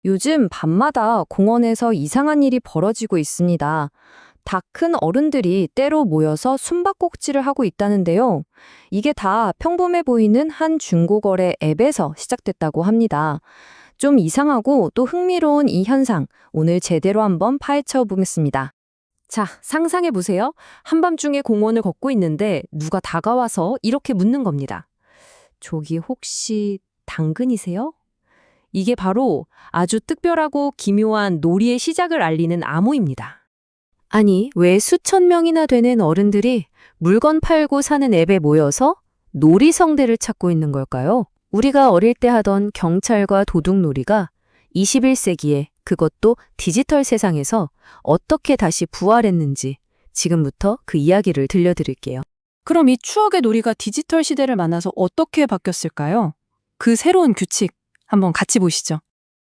요즘 밤마다 공원에서 이상한 일이 벌어지고 있습니다. 다 큰 어른들이 때로 모여서 숨바꼭질을 하고 있다는데요. 이게 다 평범해 보이는 한 중고거래 앱에서 시작됐다고 합니다. 좀 이상하고 또 흥미로운 이 현상, 오늘 제대로 한번 파헤쳐 보겠습니다. 자, 상상해 보세요. 한밤중에 공원을 걷고 있는데 누가 다가와서 이렇게 묻는 겁니다. 저기 혹시 당근이세요? 이게 바로 아주 특별하고 기묘한 놀이의 시작을 알리는 암호입니다. 아니, 왜 수천 명이나 되는 어른들이 물건 팔고 사는 앱에 모여서 놀이 성대를 찾고 있는 걸까요? 우리가 어릴 때 하던 경찰과 도둑놀이가 21세기에 그것도 디지털 세상에서 어떻게 다시 부활했는지 지금부터 그 이야기를 들려드릴게요. 그럼 이 추억의 놀이가 디지털 시대를 만나서 어떻게 바뀌었을까요? 그 새로운 규칙 한번 같이 보시죠.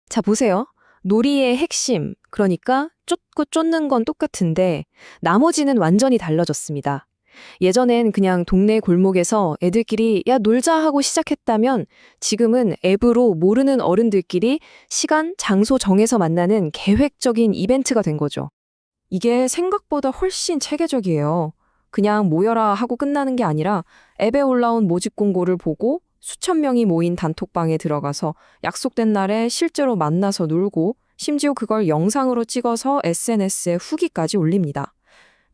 자, 보세요. 놀이의 핵심, 그러니까 쫓고 쫓는 건 똑같은데 나머지는 완전히 달라졌습니다. 예전엔 그냥 동네 골목에서 애들끼리 야 놀자 하고 시작했다면 지금은 앱으로 모르는 어른들끼리 시간, 장소 정해서 만나는 계획적인 이벤트가 된 거죠. 이게 생각보다 훨씬 체계적이에요. 그냥 모여라 하고 끝나는 게 아니라 앱에 올라온 모집 공고를 보고 수천 명이 모인 단톡방에 들어가서 약속된 날에 실제로 만나서 놀고 심지어 그걸 영상으로 찍어서 SNS에 후기까지 올립니다.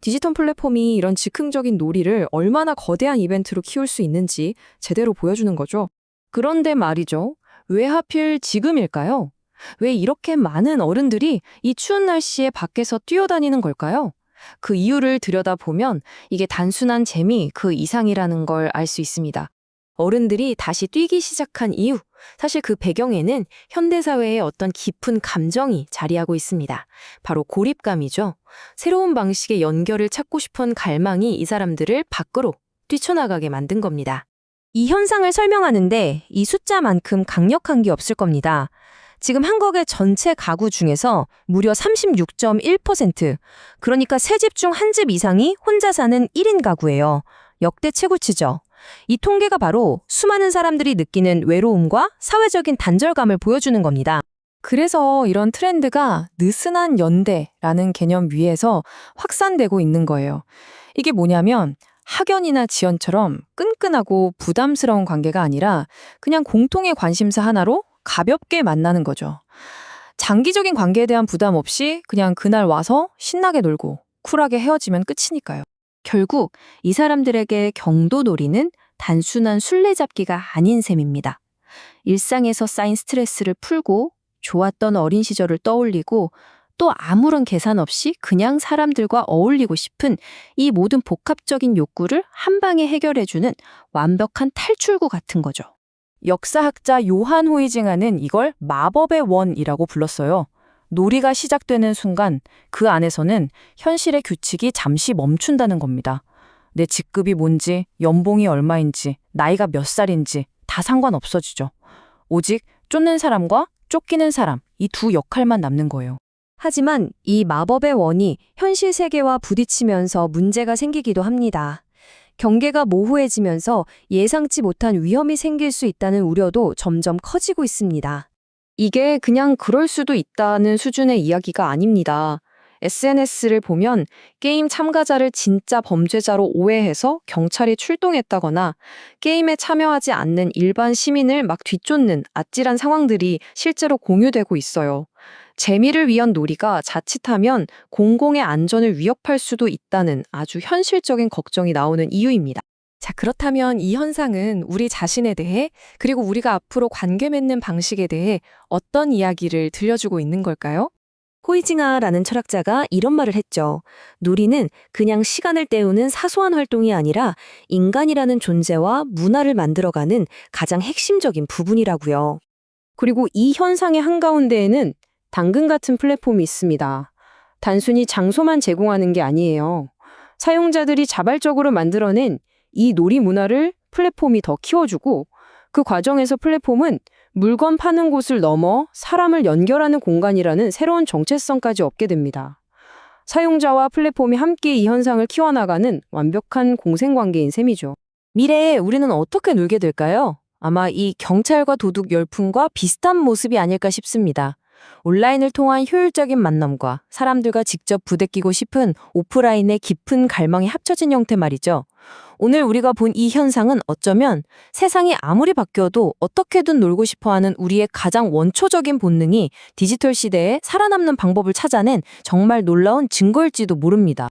디지털 플랫폼이 이런 즉흥적인 놀이를 얼마나 거대한 이벤트로 키울 수 있는지 제대로 보여주는 거죠. 그런데 말이죠. 왜 하필 지금일까요? 왜 이렇게 많은 어른들이 이 추운 날씨에 밖에서 뛰어다니는 걸까요? 그 이유를 들여다보면 이게 단순한 재미 그 이상이라는 걸 알 수 있습니다. 어른들이 다시 뛰기 시작한 이유, 사실 그 배경에는 현대사회의 어떤 깊은 감정이 자리하고 있습니다. 바로 고립감이죠. 새로운 방식의 연결을 찾고 싶은 갈망이 이 사람들을 밖으로 뛰쳐나가게 만든 겁니다. 이 현상을 설명하는데 이 숫자만큼 강력한 게 없을 겁니다. 지금 한국의 전체 가구 중에서 무려 36.1%, 그러니까 세 집 중 한 집 이상이 혼자 사는 1인 가구예요. 역대 최고치죠. 이 통계가 바로 수많은 사람들이 느끼는 외로움과 사회적인 단절감을 보여주는 겁니다. 그래서 이런 트렌드가 느슨한 연대라는 개념 위에서 확산되고 있는 거예요. 이게 뭐냐면 학연이나 지연처럼 끈끈하고 부담스러운 관계가 아니라 그냥 공통의 관심사 하나로 가볍게 만나는 거죠. 장기적인 관계에 대한 부담 없이 그냥 그날 와서 신나게 놀고 쿨하게 헤어지면 끝이니까요. 결국 이 사람들에게 경도놀이는 단순한 술래잡기가 아닌 셈입니다. 일상에서 쌓인 스트레스를 풀고 좋았던 어린 시절을 떠올리고 또 아무런 계산 없이 그냥 사람들과 어울리고 싶은 이 모든 복합적인 욕구를 한 방에 해결해주는 완벽한 탈출구 같은 거죠. 역사학자 요한 호이징아는 이걸 마법의 원이라고 불렀어요. 놀이가 시작되는 순간 그 안에서는 현실의 규칙이 잠시 멈춘다는 겁니다. 내 직급이 뭔지, 연봉이 얼마인지, 나이가 몇 살인지 다 상관없어지죠. 오직 쫓는 사람과 쫓기는 사람, 이 두 역할만 남는 거예요. 하지만 이 마법의 원이 현실 세계와 부딪히면서 문제가 생기기도 합니다. 경계가 모호해지면서 예상치 못한 위험이 생길 수 있다는 우려도 점점 커지고 있습니다. 이게 그냥 그럴 수도 있다는 수준의 이야기가 아닙니다. SNS를 보면 게임 참가자를 진짜 범죄자로 오해해서 경찰이 출동했다거나 게임에 참여하지 않는 일반 시민을 막 뒤쫓는 아찔한 상황들이 실제로 공유되고 있어요. 재미를 위한 놀이가 자칫하면 공공의 안전을 위협할 수도 있다는 아주 현실적인 걱정이 나오는 이유입니다. 자, 그렇다면 이 현상은 우리 자신에 대해 그리고 우리가 앞으로 관계 맺는 방식에 대해 어떤 이야기를 들려주고 있는 걸까요? 호이징아라는 철학자가 이런 말을 했죠. 놀이는 그냥 시간을 때우는 사소한 활동이 아니라 인간이라는 존재와 문화를 만들어가는 가장 핵심적인 부분이라고요. 그리고 이 현상의 한가운데에는 당근 같은 플랫폼이 있습니다. 단순히 장소만 제공하는 게 아니에요. 사용자들이 자발적으로 만들어낸 이 놀이 문화를 플랫폼이 더 키워주고 그 과정에서 플랫폼은 물건 파는 곳을 넘어 사람을 연결하는 공간이라는 새로운 정체성까지 얻게 됩니다. 사용자와 플랫폼이 함께 이 현상을 키워나가는 완벽한 공생관계인 셈이죠. 미래에 우리는 어떻게 놀게 될까요? 아마 이 경찰과 도둑 열풍과 비슷한 모습이 아닐까 싶습니다. 온라인을 통한 효율적인 만남과 사람들과 직접 부대끼고 싶은 오프라인의 깊은 갈망이 합쳐진 형태 말이죠. 오늘 우리가 본 이 현상은 어쩌면 세상이 아무리 바뀌어도 어떻게든 놀고 싶어 하는 우리의 가장 원초적인 본능이 디지털 시대에 살아남는 방법을 찾아낸 정말 놀라운 증거일지도 모릅니다.